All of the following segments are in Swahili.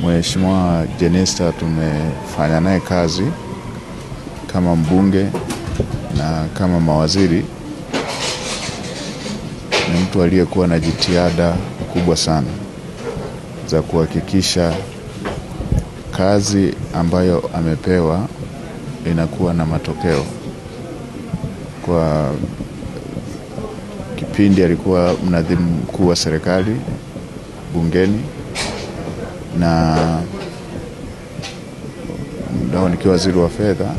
Mheshimiwa Jenista tumefanya naye kazi kama mbunge na kama mawaziri. Ni mtu aliyekuwa na jitihada kubwa sana za kuhakikisha kazi ambayo amepewa inakuwa na matokeo. Kwa kipindi alikuwa mnadhimu mkuu wa serikali bungeni, na ndio nikiwa waziri wa fedha.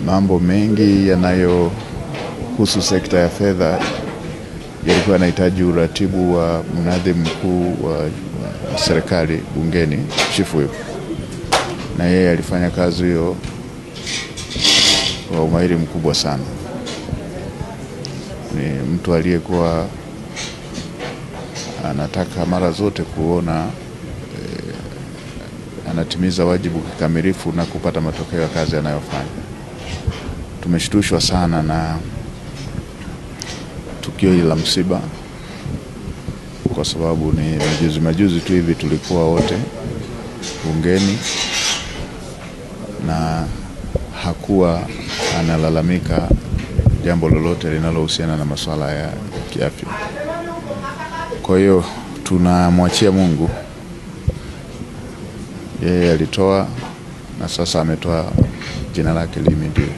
Mambo mengi yanayohusu sekta ya fedha yalikuwa yanahitaji uratibu wa mnadhimu mkuu wa serikali bungeni, Chief Whip, na yeye alifanya kazi hiyo kwa umahiri mkubwa sana. Ni mtu aliyekuwa anataka mara zote kuona anatimiza wajibu kikamilifu na kupata matokeo ya kazi anayofanya. Tumeshtushwa sana na tukio hili la msiba, kwa sababu ni majuzi tu hivi tulikuwa wote bungeni na hakuwa analalamika jambo lolote linalohusiana na masuala ya kiafya. Kwa hiyo tunamwachia Mungu. Yeye alitoa na sasa ametoa, jina lake lihimidiwe.